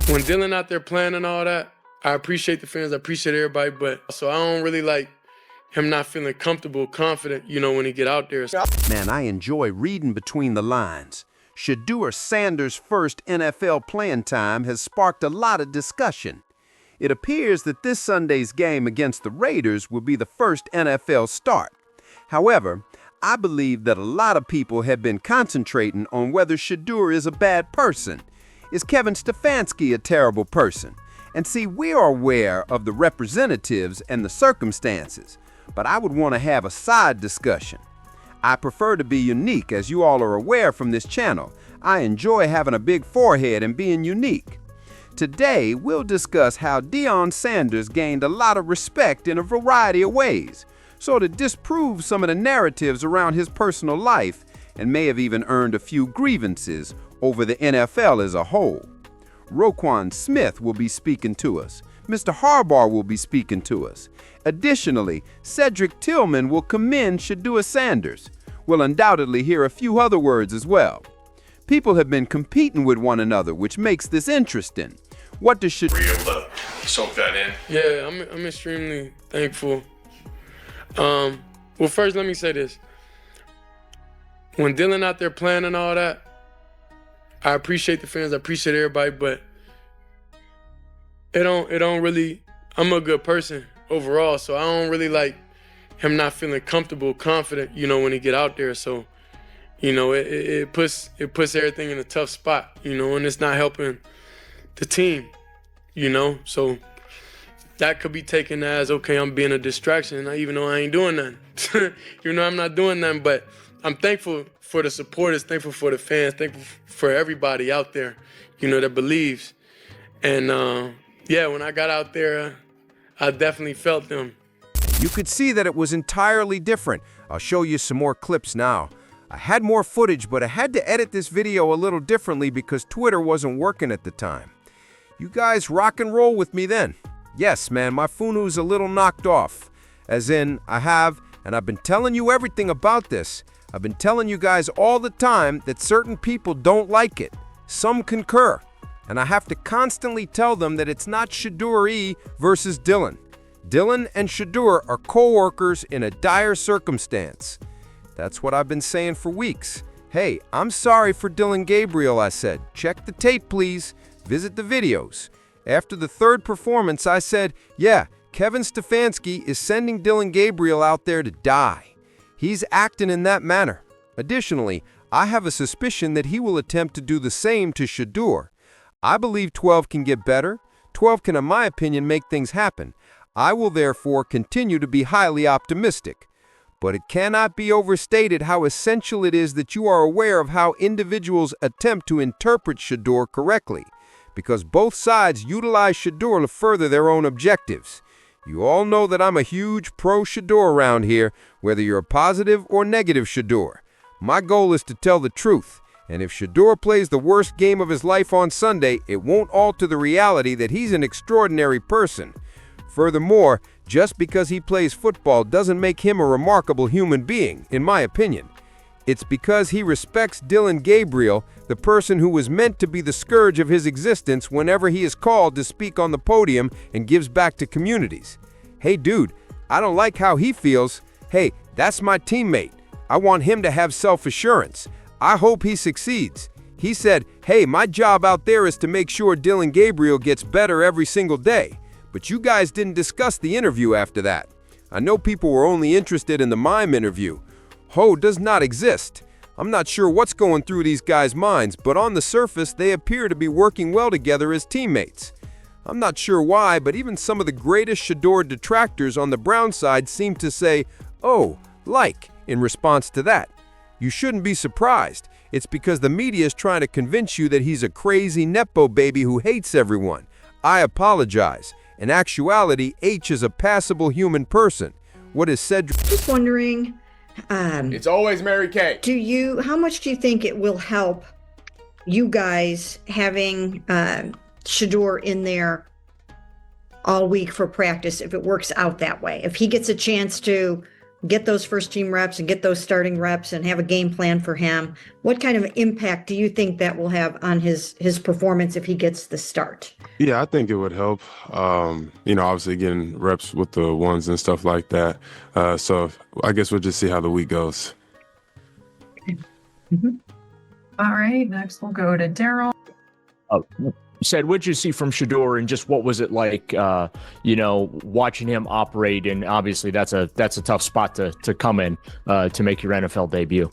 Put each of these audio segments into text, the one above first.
When Dylan out there playing and all that, I appreciate the fans, I appreciate everybody, but so I don't really like him not feeling comfortable, confident, when he get out there. Man, I enjoy reading between the lines. Shedeur Sanders' first NFL playing time has sparked a lot of discussion. It appears that this Sunday's game against the Raiders will be the first NFL start. However, I believe that a lot of people have been concentrating on whether Shedeur is a bad person. Is Kevin Stefanski a terrible person? And see, we are aware of the representatives and the circumstances, but I would want to have a side discussion. I prefer to be unique, as you all are aware from this channel. I enjoy having a big forehead and being unique. Today, we'll discuss how Deion Sanders gained a lot of respect in a variety of ways, sort of disprove some of the narratives around his personal life, and may have even earned a few grievances over the NFL as a whole. Roquan Smith will be speaking to us. Mr. Harbaugh will be speaking to us. Additionally, Cedric Tillman will commend Shedeur Sanders. We'll undoubtedly hear a few other words as well. People have been competing with one another, which makes this interesting. What does Shedeur... Were you able to soak that in? Yeah, I'm extremely thankful. Well, first, let me say this. When Dylan out there playing and all that, I appreciate the fans, I appreciate everybody, but it don't really, I'm a good person overall, so I don't really like him not feeling comfortable, confident, when he get out there. So, it puts everything in a tough spot, and it's not helping the team, So that could be taken as, okay, I'm being a distraction, even though I ain't doing nothing. I'm not doing nothing, but I'm thankful for the supporters, thankful for the fans, thankful for everybody out there, that believes. And when I got out there, I definitely felt them. You could see that it was entirely different. I'll show you some more clips now. I had more footage, but I had to edit this video a little differently because Twitter wasn't working at the time. You guys rock and roll with me then. Yes, man, my funu's a little knocked off. As in, and I've been telling you everything about this. I've been telling you guys all the time that certain people don't like it. Some concur. And I have to constantly tell them that it's not Shedeur versus Dylan. Dylan and Shedeur are co-workers in a dire circumstance. That's what I've been saying for weeks. Hey, I'm sorry for Dylan Gabriel, I said. Check the tape, please. Visit the videos. After the third performance, I said, yeah, Kevin Stefanski is sending Dylan Gabriel out there to die. He's acting in that manner. Additionally, I have a suspicion that he will attempt to do the same to Shedeur. I believe 12 can get better. 12 can, in my opinion, make things happen. I will therefore continue to be highly optimistic. But it cannot be overstated how essential it is that you are aware of how individuals attempt to interpret Shedeur correctly, because both sides utilize Shedeur to further their own objectives. You all know that I'm a huge pro-Shedeur around here, whether you're a positive or negative Shedeur. My goal is to tell the truth, and if Shedeur plays the worst game of his life on Sunday, it won't alter the reality that he's an extraordinary person. Furthermore, just because he plays football doesn't make him a remarkable human being, in my opinion. It's because he respects Dylan Gabriel, the person who was meant to be the scourge of his existence whenever he is called to speak on the podium and gives back to communities. Hey dude, I don't like how he feels. Hey, that's my teammate. I want him to have self-assurance. I hope he succeeds. He said, hey, my job out there is to make sure Dylan Gabriel gets better every single day. But you guys didn't discuss the interview after that. I know people were only interested in the mime interview. Ho does not exist. I'm not sure what's going through these guys' minds, but on the surface, they appear to be working well together as teammates. I'm not sure why, but even some of the greatest Shedeur detractors on the Brown side seem to say, oh, like, in response to that. You shouldn't be surprised. It's because the media is trying to convince you that he's a crazy Nepo baby who hates everyone. I apologize. In actuality, H is a passable human person. What is Cedric? Just wondering, It's always Mary Kay. how much do you think it will help you guys having Shedeur in there all week for practice if it works out that way? If he gets a chance to get those first team reps and get those starting reps and have a game plan for him, what kind of impact do you think that will have on his performance if he gets the start? Yeah, I think it would help. Obviously getting reps with the ones and stuff like that. So I guess we'll just see how the week goes. All right, next we'll go to Daryl. Said, what'd you see from Shedeur, and just what was it like, watching him operate? And obviously that's a tough spot to come in to make your NFL debut.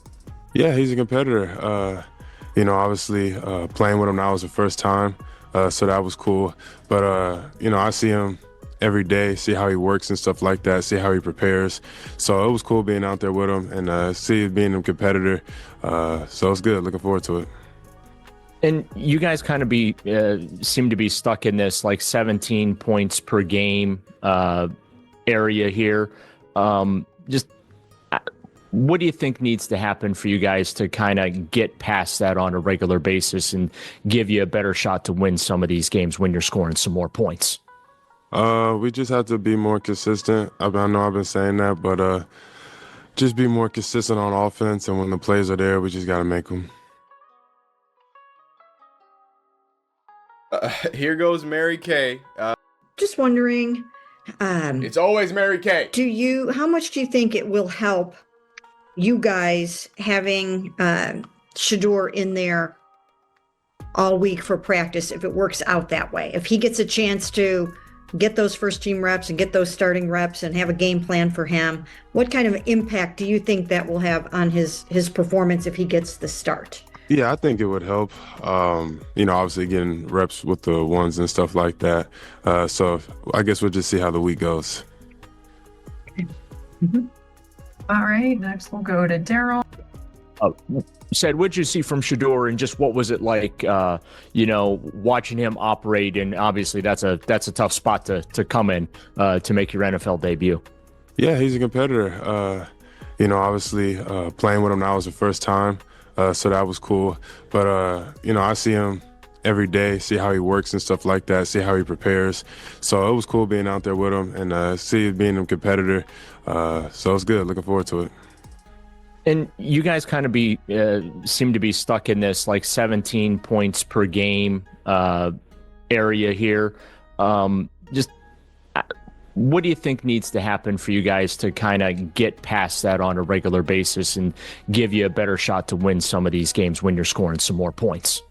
Yeah, he's a competitor. Obviously playing with him now was the first time, so that was cool. But I see him every day, see how he works and stuff like that, see how he prepares. So it was cool being out there with him and see being a competitor. So it's good. Looking forward to it. And you guys kind of seem to be stuck in this like 17 points per game area here. What do you think needs to happen for you guys to kind of get past that on a regular basis and give you a better shot to win some of these games when you're scoring some more points? We just have to be more consistent. I know I've been saying that, but just be more consistent on offense. And when the plays are there, we just got to make them. Here goes Mary Kay. Just wondering, It's always Mary Kay. how much do you think it will help you guys having Shedeur in there all week for practice if it works out that way? If he gets a chance to get those first team reps and get those starting reps and have a game plan for him, what kind of impact do you think that will have on his performance if he gets the start? Yeah, I think it would help. Obviously getting reps with the ones and stuff like that. So I guess we'll just see how the week goes. All right, next we'll go to Daryl. Said, what'd you see from Shedeur, and just what was it like, watching him operate? And obviously that's a tough spot to come in to make your NFL debut. Yeah, he's a competitor. Obviously playing with him now was the first time. So that was cool. But, I see him every day, see how he works and stuff like that, see how he prepares. So it was cool being out there with him and see being a competitor. So it's good. Looking forward to it. And you guys kind of seem to be stuck in this like 17 points per game area here. What do you think needs to happen for you guys to kind of get past that on a regular basis and give you a better shot to win some of these games when you're scoring some more points?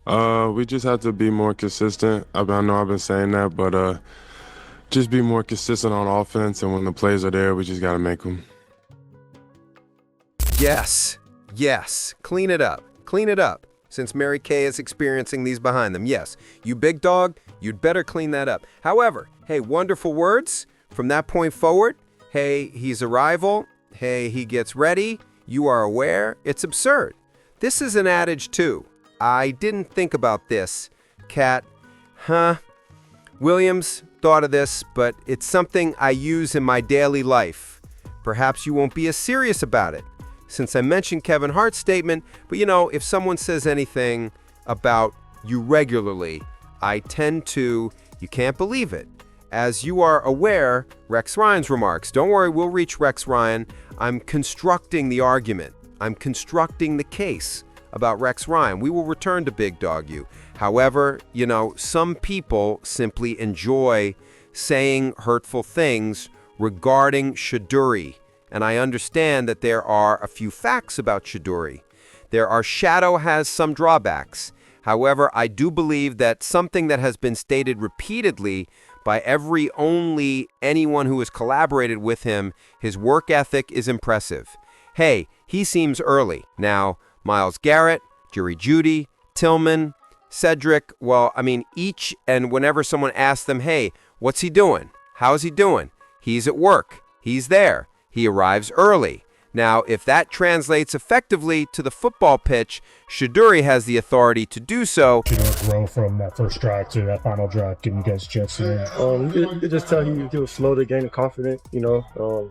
We just have to be more consistent. I know I've been saying that, but just be more consistent on offense. And when the plays are there, we just got to make them. Yes. Clean it up. Since Mary Kay is experiencing these behind them. Yes, you big dog, you'd better clean that up. However, hey, wonderful words from that point forward. Hey, he's a rival. Hey, he gets ready. You are aware. It's absurd. This is an adage too. I didn't think about this, Kat. Williams thought of this, but it's something I use in my daily life. Perhaps you won't be as serious about it, since I mentioned Kevin Hart's statement, but if someone says anything about you regularly, I tend to, you can't believe it. As you are aware, Rex Ryan's remarks. Don't worry, we'll reach Rex Ryan. I'm constructing the argument. I'm constructing the case about Rex Ryan. We will return to Big Dog You. However, some people simply enjoy saying hurtful things regarding Shedeur. And I understand that there are a few facts about Shedeur. Shadow has some drawbacks. However, I do believe that something that has been stated repeatedly by anyone who has collaborated with him, his work ethic is impressive. Hey, he seems early. Now, Myles Garrett, Jerry Jeudy, Tillman, Cedric, each and whenever someone asks them, hey, what's he doing? How's he doing? He's at work. He's there. He arrives early. Now, if that translates effectively to the football pitch, Shedeur has the authority to do so. Grow from that first drive to that final drive, giving you guys a chance to it just tell you he was slow to gain confidence. The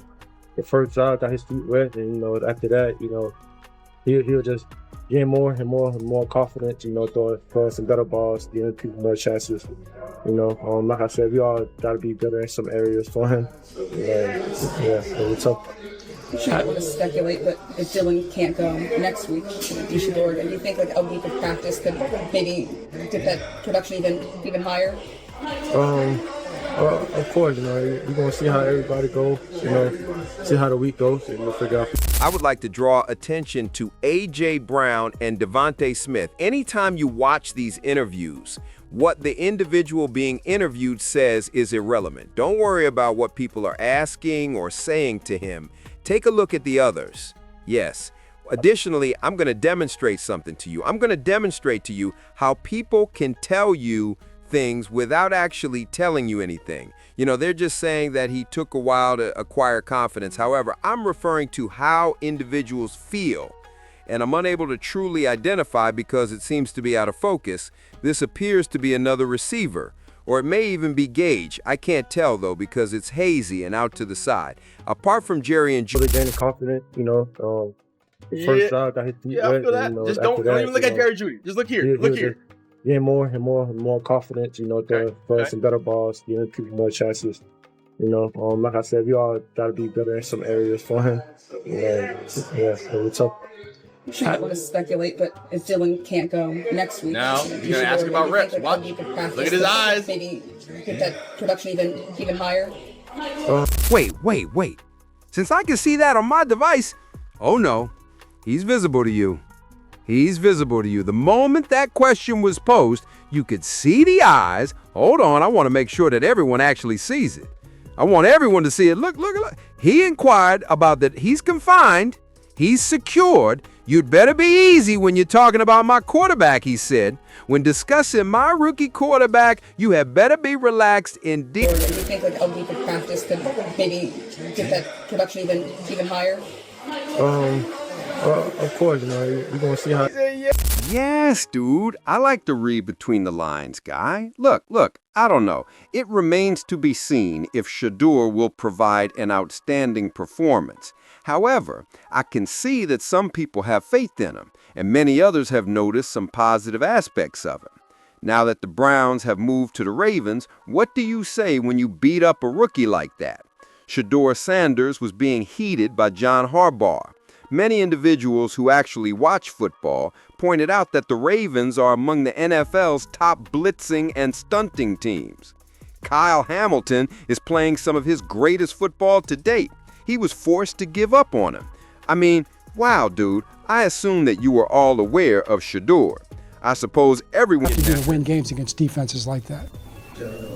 first drive got his feet wet, and after that, he'll just gain more and more confidence. Throwing some better balls, giving people more chances. Like I said, we all got to be better in some areas for him. It's tough. I don't want to speculate, but if Dylan can't go next week, Shedeur, do you think like a week of practice could maybe get that production even higher? Of course, you're going to see how everybody goes, see how the week goes, and we'll figure out. I would like to draw attention to A.J. Brown and Devontae Smith. Anytime you watch these interviews, what the individual being interviewed says is irrelevant. Don't worry about what people are asking or saying to him. Take a look at the others. Yes. Additionally, I'm going to demonstrate something to you. I'm going to demonstrate to you how people can tell you things without actually telling you anything. They're just saying that he took a while to acquire confidence. However, I'm referring to how individuals feel, and I'm unable to truly identify because it seems to be out of focus. This appears to be another receiver, or it may even be Gage. I can't tell though because it's hazy and out to the side. Apart from Jerry and Judy gaining confidence, first drive got his feet wet. I feel that. Just don't even look at Jerry Judy. Just look here. Look here. Yeah, more and more confidence, throwing some better balls, giving people more chances. Like I said, we all got to be better in some areas for him. It's tough. I don't want to speculate, but if Dylan can't go next week, now you're going to ask about reps. Watch. Look at his eyes. Maybe get that production even higher. Wait. Since I can see that on my device, oh no, he's visible to you. He's visible to you. The moment that question was posed, you could see the eyes. Hold on, I want to make sure that everyone actually sees it. I want everyone to see it. Look. He inquired about that he's confined, he's secured. You'd better be easy when you're talking about my quarterback, he said. When discussing my rookie quarterback, you had better be relaxed indeed. Do you think like a week of practice could maybe get that production even higher? Of course, you're going to see how. Yes, dude. I like to read between the lines, guy. Look, I don't know. It remains to be seen if Shedeur will provide an outstanding performance. However, I can see that some people have faith in him, and many others have noticed some positive aspects of him. Now that the Browns have moved to the Ravens, what do you say when you beat up a rookie like that? Shedeur Sanders was being heated by John Harbaugh. Many individuals who actually watch football pointed out that the Ravens are among the NFL's top blitzing and stunting teams. Kyle Hamilton is playing some of his greatest football to date. He was forced to give up on him. I mean, wow, dude, I assume that you were all aware of Shedeur. I suppose everyone can do to win games against defenses like that.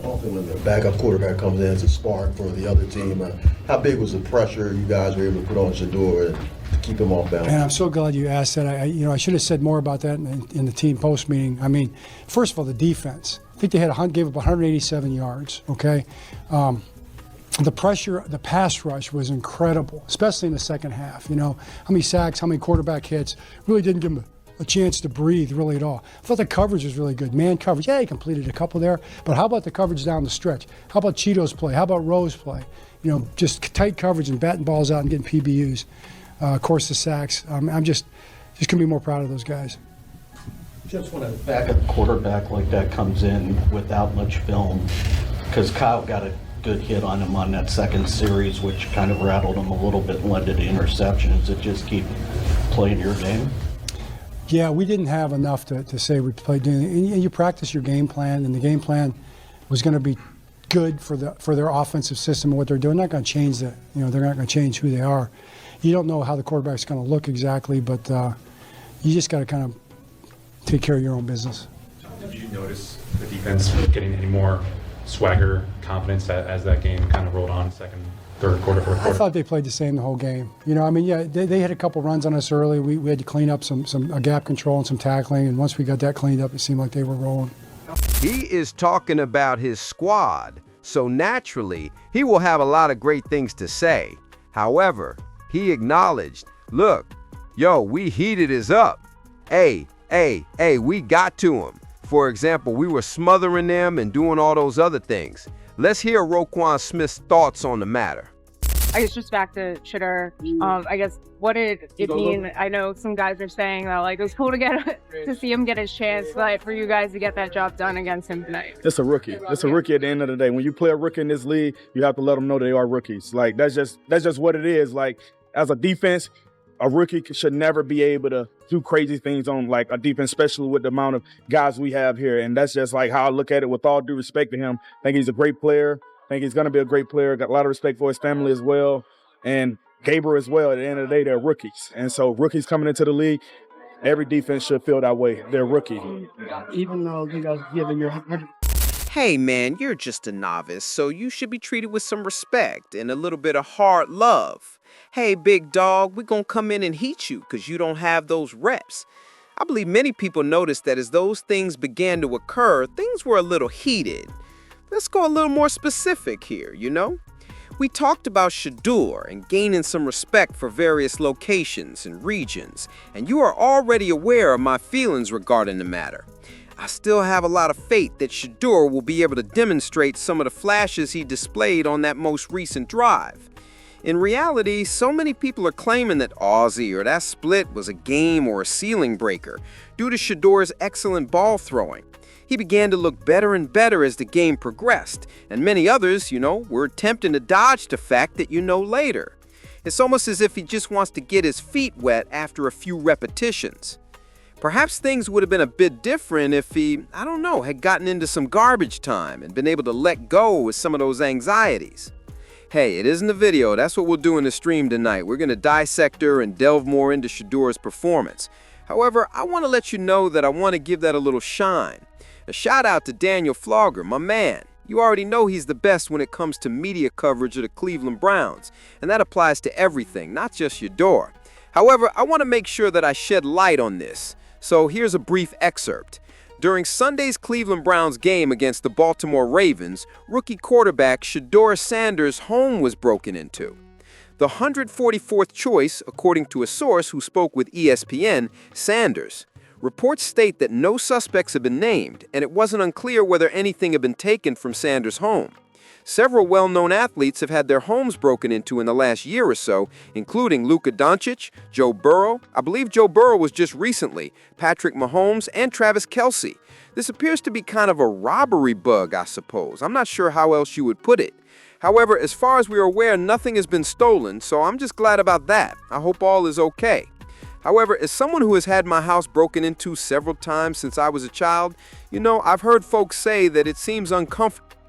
Often when the backup quarterback comes in as a spark for the other team, how big was the pressure you guys were able to put on Shedeur to keep him off balance? And I'm so glad you asked that. I should have said more about that in the team post meeting. I mean, first of all, the defense. I think they gave up 187 yards. Okay, the pressure, the pass rush was incredible, especially in the second half. How many sacks, how many quarterback hits, really didn't give them a chance to breathe really at all. I thought the coverage was really good. Man coverage, yeah, he completed a couple there, but how about the coverage down the stretch? How about Cheeto's play? How about Rowe's play? Just tight coverage and batting balls out and getting PBUs. Of course, the sacks. I'm just gonna be more proud of those guys. Just when a backup quarterback like that comes in without much film, because Kyle got a good hit on him on that second series, which kind of rattled him a little bit and led to the interceptions. It just keep playing your game. Yeah, we didn't have enough to say we played. And you practice your game plan, and the game plan was going to be good for their offensive system and what they're doing. They're not going to change that. They're not going to change who they are. You don't know how the quarterback's going to look exactly, but you just got to kind of take care of your own business. Did you notice the defense getting any more swagger, confidence as that game kind of rolled on second, third quarter, fourth quarter? I thought they played the same the whole game. They had a couple runs on us early. We had to clean up some gap control and some tackling, and once we got that cleaned up, it seemed like they were rolling. He is talking about his squad, so naturally, he will have a lot of great things to say. However, he acknowledged, look, we heated his up. Hey, we got to him. For example, we were smothering them and doing all those other things. Let's hear Roquan Smith's thoughts on the matter. I guess just back to Shedeur. I guess what did it mean? I know some guys are saying that it was cool to see him get his chance, but for you guys to get that job done against him tonight. It's a rookie. It's a rookie at the end of the day. When you play a rookie in this league, you have to let them know they are rookies. That's just what it is. as a defense, a rookie should never be able to do crazy things on like a defense, especially with the amount of guys we have here. And that's just like how I look at it with all due respect to him. I think he's a great player. I think he's going to be a great player. Got a lot of respect for his family as well. And Gabriel as well. At the end of the day, they're rookies. And so rookies coming into the league, every defense should feel that way. They're rookie. Even though you guys giving your Hey man, you're just a novice, so you should be treated with some respect and a little bit of hard love. Hey big dog, we're gonna come in and heat you because you don't have those reps. I believe many people noticed that as those things began to occur, things were a little heated. Let's go a little more specific here, you know? We talked about Shedeur and gaining some respect for various locations and regions, and you are already aware of my feelings regarding the matter. I still have a lot of faith that Shedeur will be able to demonstrate some of the flashes he displayed on that most recent drive. In reality, so many people are claiming that Aussie or that split was a game or a ceiling breaker due to Shedeur's excellent ball throwing. He began to look better and better as the game progressed, and many others, were attempting to dodge the fact that later. It's almost as if he just wants to get his feet wet after a few repetitions. Perhaps things would have been a bit different if he, had gotten into some garbage time and been able to let go with some of those anxieties. Hey, it isn't a video. That's what we'll do in the stream tonight. We're going to dissect her and delve more into Shedeur's performance. However, I want to let you know that I want to give that a little shine. A shout out to Daniel Flogger, my man. You already know he's the best when it comes to media coverage of the Cleveland Browns, and that applies to everything, not just Shedeur. However, I want to make sure that I shed light on this. So here's a brief excerpt. During Sunday's Cleveland Browns game against the Baltimore Ravens, rookie quarterback Shedeur Sanders' home was broken into. The 144th choice, according to a source who spoke with ESPN, Sanders. Reports state that no suspects have been named, and it wasn't unclear whether anything had been taken from Sanders' home. Several well-known athletes have had their homes broken into in the last year or so, including Luka Doncic, Joe Burrow, I believe Joe Burrow was just recently, Patrick Mahomes, and Travis Kelce. This appears to be kind of a robbery bug, I suppose. I'm not sure how else you would put it. However, as far as we are aware, nothing has been stolen, so I'm just glad about that. I hope all is okay. However, as someone who has had my house broken into several times since I was a child, I've heard folks say that it seems uncomfortable.